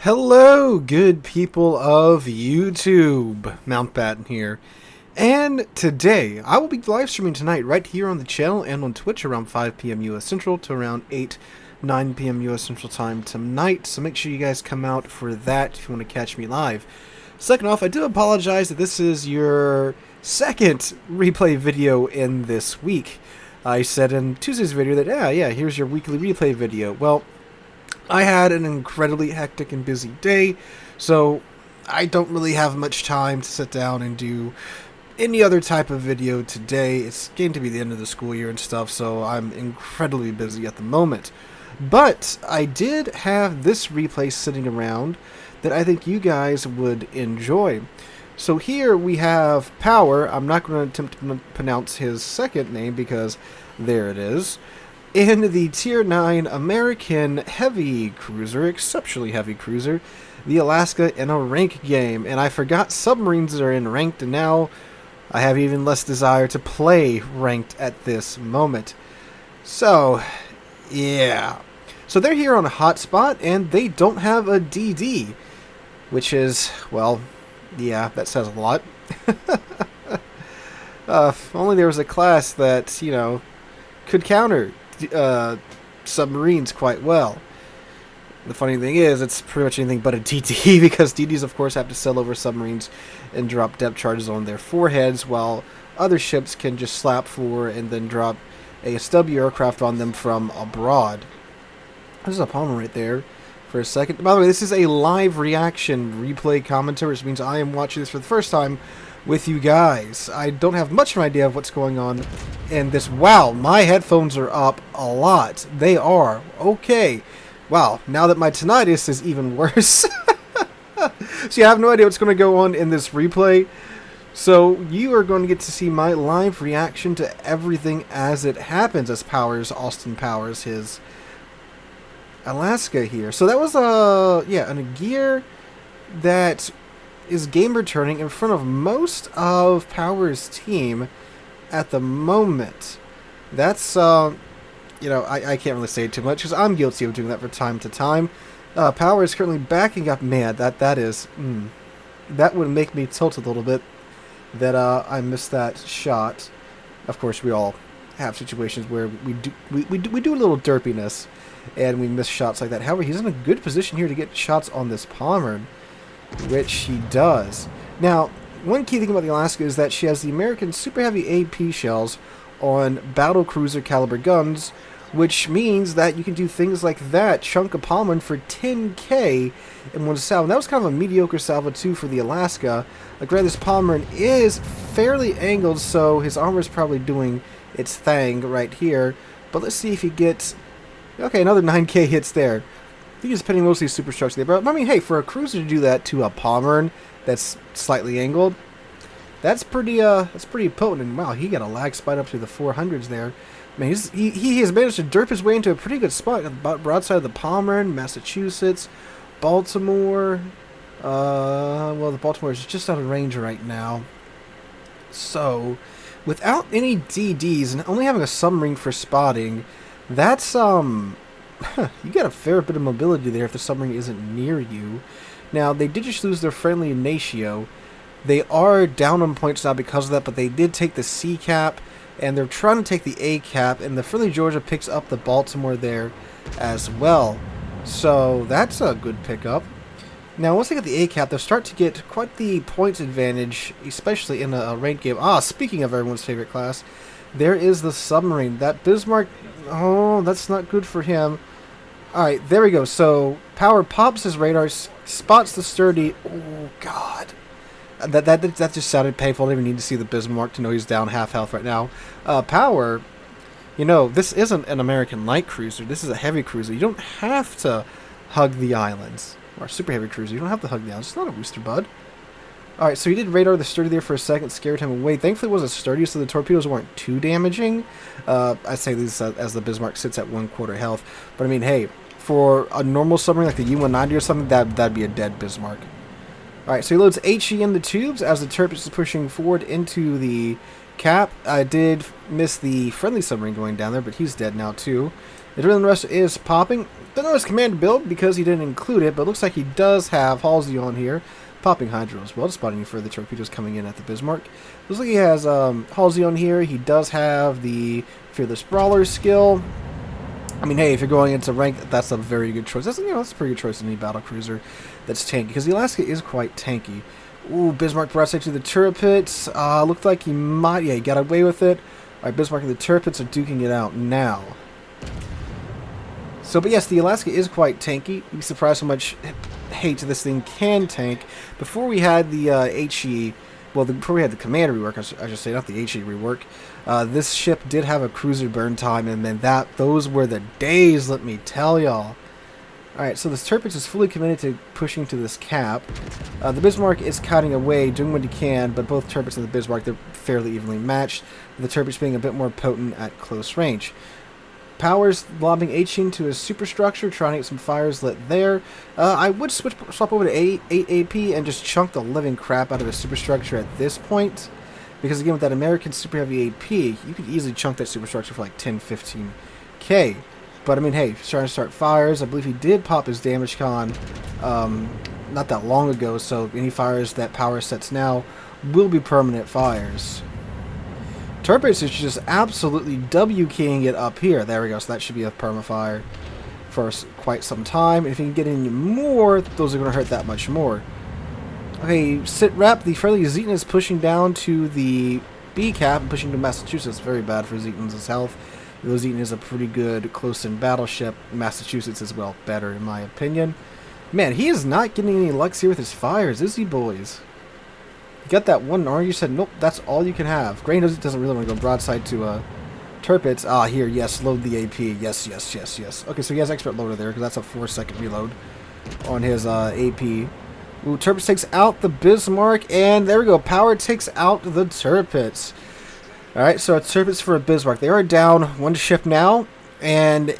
Hello, good people of YouTube. Mountbatten here. And today, I will be live streaming tonight right here on the channel and on Twitch around 5 p.m. US Central to around 9 p.m. US Central Time tonight. So make sure you guys come out for that if you want to catch me live. Second off, I do apologize that this is your second replay video in this week. I said in Tuesday's video that, yeah, here's your weekly replay video. Well, I had an incredibly hectic and busy day, so I don't really have much time to sit down and do any other type of video today. It's getting to be the end of the school year and stuff, so I'm incredibly busy at the moment. But I did have this replay sitting around that I think you guys would enjoy. So here we have Power. I'm not going to attempt to pronounce his second name because there it is. In the Tier 9 American Heavy Cruiser, exceptionally heavy cruiser, the Alaska in a rank game. And I forgot submarines are in ranked, and now I have even less desire to play ranked at this moment. So, yeah. So they're here on a hotspot, and they don't have a DD, which is, well, yeah, that says a lot. If only there was a class that, you know, could counter submarines quite well. The funny thing is, it's pretty much anything but a DD, because DDs, of course, have to sail over submarines and drop depth charges on their foreheads, while other ships can just slap forward and then drop ASW aircraft on them from abroad. There's a Palmer right there for a second. By the way, this is a live reaction replay commentary, which means I am watching this for the first time with you guys. I don't have much of an idea of what's going on in this. Wow, my headphones are up a lot. They are. Okay. Wow, now that my tinnitus is even worse. So I have no idea what's going to go on in this replay. So you are going to get to see my live reaction to everything as it happens, as Austin powers his Alaska here. So that was a gear that is game returning in front of most of Power's team at the moment. That's, I can't really say too much because I'm guilty of doing that from time to time. Power is currently backing up. Man, that would make me tilt a little bit that I missed that shot. Of course, we all have situations where we do a little derpiness and we miss shots like that. However, he's in a good position here to get shots on this Palmer, which he does. Now, one key thing about the Alaska is that she has the American super heavy AP shells on battle cruiser caliber guns, which means that you can do things like that, chunk a Palmer for 10k in one salvo. And that was kind of a mediocre salvo too for the Alaska. Granted, this Palmer is fairly angled, so his armor is probably doing its thing right here. But let's see if he gets, okay, another 9k hits there. I think he's pinning mostly superstructure there, but I mean, hey, for a cruiser to do that to a Palmer that's slightly angled, that's pretty potent. And wow, he got a lag spike up to the 400s there. I mean, he has managed to derp his way into a pretty good spot at the broadside of the Palmer, Massachusetts, Baltimore. Well, the Baltimore is just out of range right now. So, without any DDs and only having a submarine for spotting, that's you got a fair bit of mobility there if the submarine isn't near you. Now, they did just lose their friendly Ignacio. They are down on points now because of that, but they did take the C cap, and they're trying to take the A cap, and the friendly Georgia picks up the Baltimore there as well. So, that's a good pickup. Now, once they get the A cap, they'll start to get quite the points advantage, especially in a ranked game. Speaking of everyone's favorite class, there is the submarine. That Bismarck, oh, that's not good for him. Alright, there we go. So, Power pops his radar, spots the sturdy. Oh, God. That just sounded painful. I didn't even need to see the Bismarck to know he's down half health right now. Power, this isn't an American light cruiser. This is a heavy cruiser. You don't have to hug the islands. Or a super heavy cruiser. You don't have to hug the islands. It's not a rooster, bud. Alright, so he did radar the sturdy there for a second, scared him away. Thankfully it wasn't sturdy, so the torpedoes weren't too damaging. I say this as the Bismarck sits at 1/4 health. But I mean, hey, for a normal submarine like the U-190 or something, that'd be a dead Bismarck. Alright, so he loads HE in the tubes as the turret is pushing forward into the cap. I did miss the friendly submarine going down there, but he's dead now too. The drilling rest is popping. Don't know his command build because he didn't include it, but it looks like he does have Halsey on here. Popping Hydro as well, spotting any further torpedoes coming in at the Bismarck. Looks like he has Halsey on here. He does have the Fearless Brawler skill. I mean, hey, if you're going into rank, that's a very good choice. That's, that's a pretty good choice in any battle cruiser that's tanky, because the Alaska is quite tanky. Ooh, Bismarck broadside to the turret pits. Looked like he might, yeah, he got away with it. All right, Bismarck and the turret pits are duking it out now. So, but yes, the Alaska is quite tanky. You'd be surprised how much hate this thing can tank. Before we had the HE, well, before we had the Commander rework, I should say, not the HE rework, this ship did have a cruiser burn time, and then those were the days, let me tell y'all. Alright, so this Turpitz is fully committed to pushing to this cap. The Bismarck is cutting away, doing what he can, but both Turpitz and the Bismarck, they're fairly evenly matched, with the Turpitz being a bit more potent at close range. Powers lobbing H into his superstructure, trying to get some fires lit there. I would swap over to 8 AP and just chunk the living crap out of his superstructure at this point. Because again, with that American super heavy AP, you could easily chunk that superstructure for like 10-15k. But I mean, hey, trying to start fires. I believe he did pop his damage con not that long ago, so any fires that Power sets now will be permanent fires. Turpitz is just absolutely W-keying it up here. There we go. So that should be a permafire for quite some time. And if you can get any more, those are going to hurt that much more. Okay, sit rep. The friendly Zeton is pushing down to the B cap and pushing to Massachusetts. Very bad for Zeton's health. Though Zeton is a pretty good close-in battleship. Massachusetts is, well, better in my opinion. Man, he is not getting any luck here with his fires, is he, boys? You got that one arm, you said, nope, that's all you can have. Grain doesn't really want to go broadside to Turpitz. Ah, here, yes, load the AP. Yes, yes, yes, yes. Okay, so he has expert loader there, because that's a 4-second reload on his AP. Ooh, Turpitz takes out the Bismarck, and there we go. Power takes out the Turpitz. Alright, so it's Turpitz for a Bismarck. They are down one ship now, and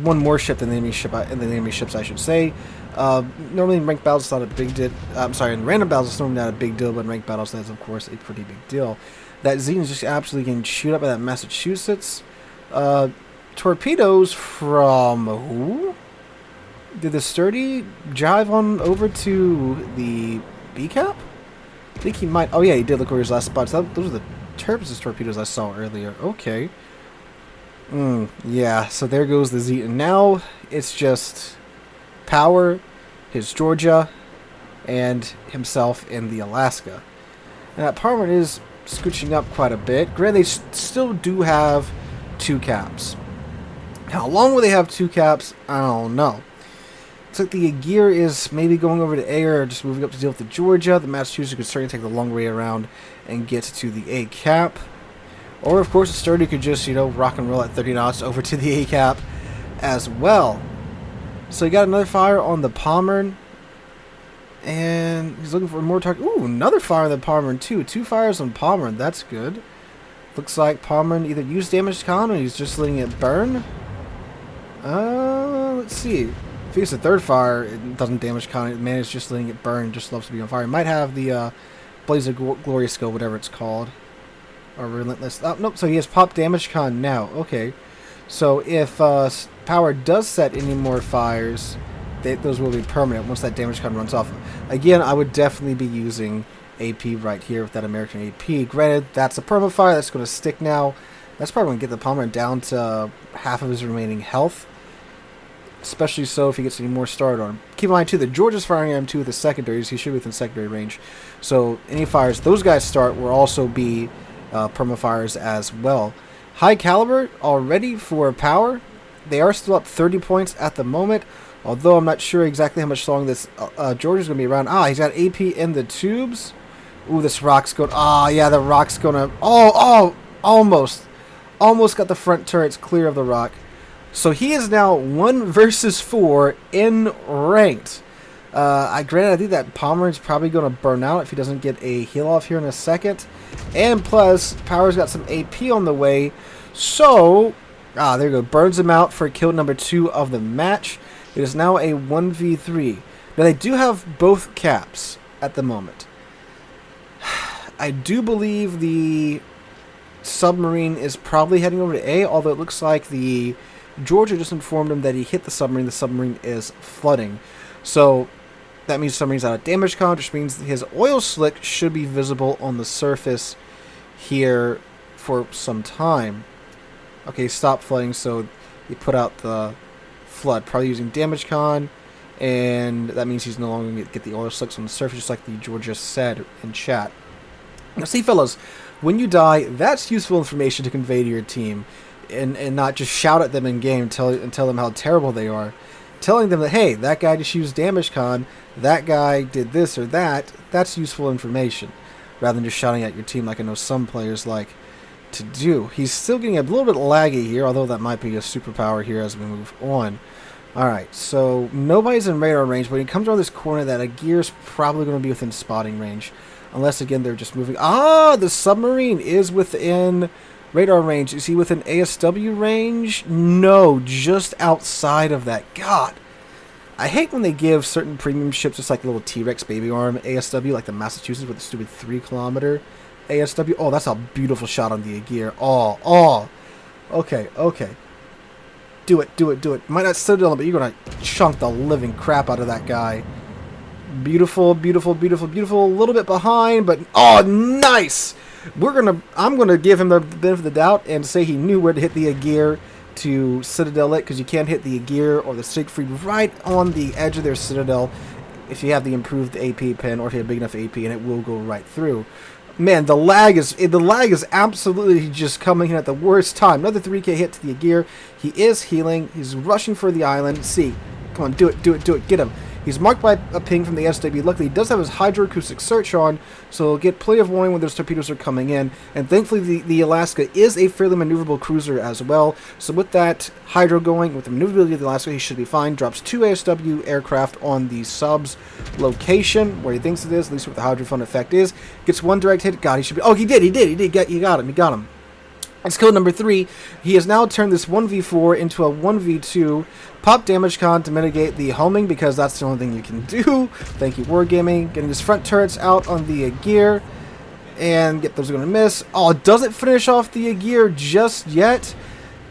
one more ship than the enemy ship, I should say. Normally in ranked battles it's not a big deal. I'm sorry, in random battles it's normally not a big deal, but in ranked battles that's of course a pretty big deal. That Zeton is just absolutely getting chewed up by that Massachusetts. Torpedoes from who? Did the Sturdy jive on over to the B cap? I think he might. Oh yeah, he did look over his last spot. So those are the Turpitz's torpedoes I saw earlier. Okay. Yeah, so there goes the Zeton. Now it's just Power, his Georgia, and himself in the Alaska. And that Parliament is scooching up quite a bit. Granted, they still do have 2 caps. How long will they have 2 caps? I don't know. Looks like the gear is maybe going over to A or just moving up to deal with the Georgia. The Massachusetts could certainly take the long way around and get to the A cap. Or, of course, the Sturdy could just, rock and roll at 30 knots over to the A cap as well. So you got another fire on the Pommern. And he's looking for more target. Ooh, another fire on the Pommern, too. 2 fires on Pommern. That's good. Looks like Pommern either used damage con or he's just letting it burn. Let's see. If he gets a 3rd fire, it doesn't damage con. Man is just letting it burn. Just loves to be on fire. He might have the Blaze of Glory skill, whatever it's called. Or Relentless. Oh, nope. So he has popped damage con now. Okay. So if Power does set any more fires, those will be permanent once that damage con runs off. Again, I would definitely be using AP right here with that American AP. Granted, that's a permafire. That's going to stick now. That's probably going to get the Palmer down to half of his remaining health. Especially so if he gets any more started on him. Keep in mind, too, that Georgia's firing at him, too, with the secondaries. He should be within secondary range. So any fires those guys start will also be permafires as well. High caliber already for Power. They are still up 30 points at the moment. Although I'm not sure exactly how much longer this Georgia's going to be around. Ah, he's got AP in the tubes. Ooh, this rock's going... Ah, yeah, the rock's going to... Oh, almost. Almost got the front turrets clear of the rock. So he is now 1 versus 4 in ranked. Granted, I think that Palmer is probably going to burn out if he doesn't get a heal off here in a second. And plus, Power's got some AP on the way. So, there you go. Burns him out for kill number 2 of the match. It is now a 1v3. Now, they do have both caps at the moment. I do believe the submarine is probably heading over to A, although it looks like the Georgia just informed him that he hit the submarine. The submarine is flooding. So that means the submarine's out of damage con, which means his oil slick should be visible on the surface here for some time. Okay, stop flooding, so he put out the flood, probably using damage con, and that means he's no longer going to get the oil slicks on the surface, just like the Georgia said in chat. Now, see, fellas, when you die, that's useful information to convey to your team, and not just shout at them in game and tell them how terrible they are. Telling them that, hey, that guy just used damage con, that guy did this or that, that's useful information, rather than just shouting at your team like I know some players like to do. He's still getting a little bit laggy here, although that might be a superpower here as we move on. Alright, so nobody's in radar range, but when he comes around this corner, that a gear's probably going to be within spotting range. Unless, again, they're just moving. Ah, the submarine is within radar range. Is he within ASW range? No, just outside of that. God, I hate when they give certain premium ships just like little T-Rex baby arm ASW, like the Massachusetts with the stupid 3-kilometer ASW. Oh, that's a beautiful shot on the Aegir. Oh. Okay. Do it. Might not Citadel, but you're going to chunk the living crap out of that guy. Beautiful. A little bit behind, but oh, nice. I'm gonna give him the benefit of the doubt and say he knew where to hit the Aegir to Citadel it, because you can't hit the Aegir or the Siegfried right on the edge of their Citadel if you have the improved AP pin or if you have big enough AP, and it will go right through. Man, the lag is absolutely just coming in at the worst time. Another 3k hit to the Aegir. He is healing. He's rushing for the island. See, come on, do it. Get him. He's marked by a ping from the SW. Luckily, he does have his hydroacoustic search on, so he'll get plenty of warning when those torpedoes are coming in. And thankfully, the Alaska is a fairly maneuverable cruiser as well. So with that hydro going, with the maneuverability of the Alaska, he should be fine. Drops 2 ASW aircraft on the sub's location, where he thinks it is, at least what the hydrophone effect is. Gets 1 direct hit. God, he should be... Oh, he did. He got him. It's kill number 3. He has now turned this 1v4 into a 1v2. Pop damage con to mitigate the homing, because that's the only thing you can do. Thank you, Wargaming. Getting his front turrets out on the Aegir. And get those are going to miss. Oh, doesn't finish off the Aegir just yet.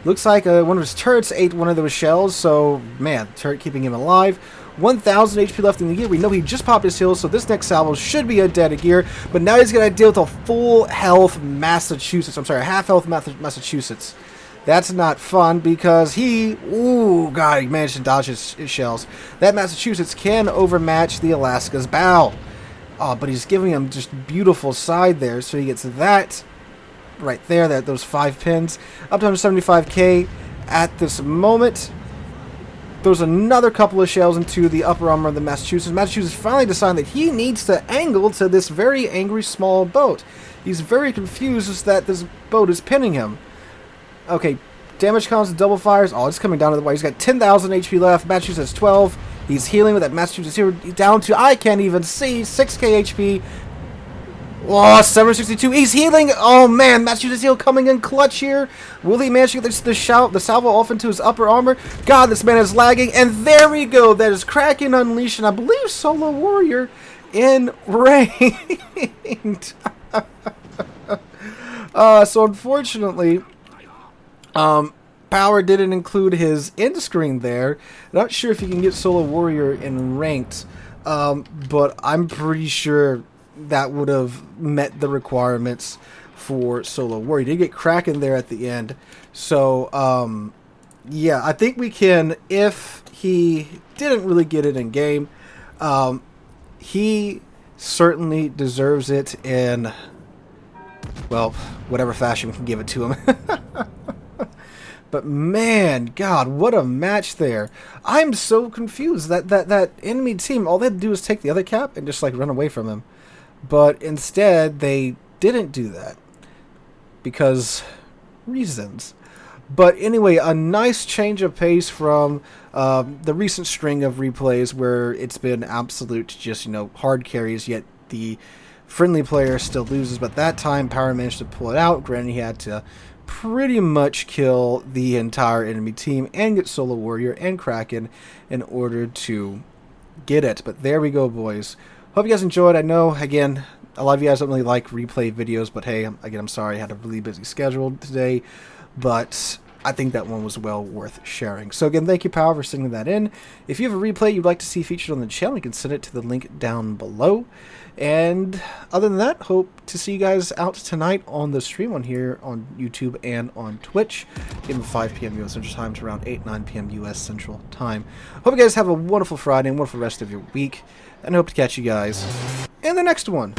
Looks like one of his turrets ate one of those shells. So, man, turret keeping him alive. 1,000 HP left in the Aegir. We know he just popped his heals, so this next salvo should be a dead Aegir. But now he's going to deal with a full health Massachusetts. I'm sorry, half health Massachusetts. That's not fun, because he managed to dodge his shells. That Massachusetts can overmatch the Alaska's bow. Oh, but he's giving him just beautiful side there, so he gets that right there, those 5 pins. Up to 175k at this moment. Throws another couple of shells into the upper armor of the Massachusetts. Massachusetts finally decided that he needs to angle to this very angry small boat. He's very confused as that this boat is pinning him. Okay, damage comes to double fires. Oh, it's coming down to the wire. He's got 10,000 HP left. Massachusetts 12. He's healing with that Massachusetts here down to, I can't even see, 6k HP. Oh, 762. He's healing. Oh, man. Massachusetts heal coming in clutch here. Will he manage to get the salvo off into his upper armor? God, this man is lagging. And there we go. That is Kraken Unleashed. And I believe Solo Warrior in ranked. So, unfortunately, Power didn't include his end screen there. Not sure if you can get Solo Warrior in ranked. But I'm pretty sure that would have met the requirements for Solo Warrior. He did get Kraken there at the end. So, yeah, I think we can, if he didn't really get it in game, he certainly deserves it in, well, whatever fashion we can give it to him. But man, God, what a match there. I'm so confused that enemy team, all they had to do was take the other cap and just like run away from him. But instead, they didn't do that. Because reasons. But anyway, a nice change of pace from the recent string of replays where it's been absolute just, hard carries, yet the friendly player still loses. But that time, Power managed to pull it out. Granted, he had to pretty much kill the entire enemy team and get Solo Warrior and Kraken in order to get it. But there we go, boys. Hope you guys enjoyed. I know, again, a lot of you guys don't really like replay videos, but hey, again, I'm sorry I had a really busy schedule today. But I think that one was well worth sharing. So again, thank you, Power, for sending that in. If you have a replay you'd like to see featured on the channel, you can send it to the link down below. And other than that, hope to see you guys out tonight on the stream on here on YouTube and on Twitch. Given 5 p.m. U.S. Central Time to around 8-9 p.m. U.S. Central Time. Hope you guys have a wonderful Friday and wonderful rest of your week. And I hope to catch you guys in the next one.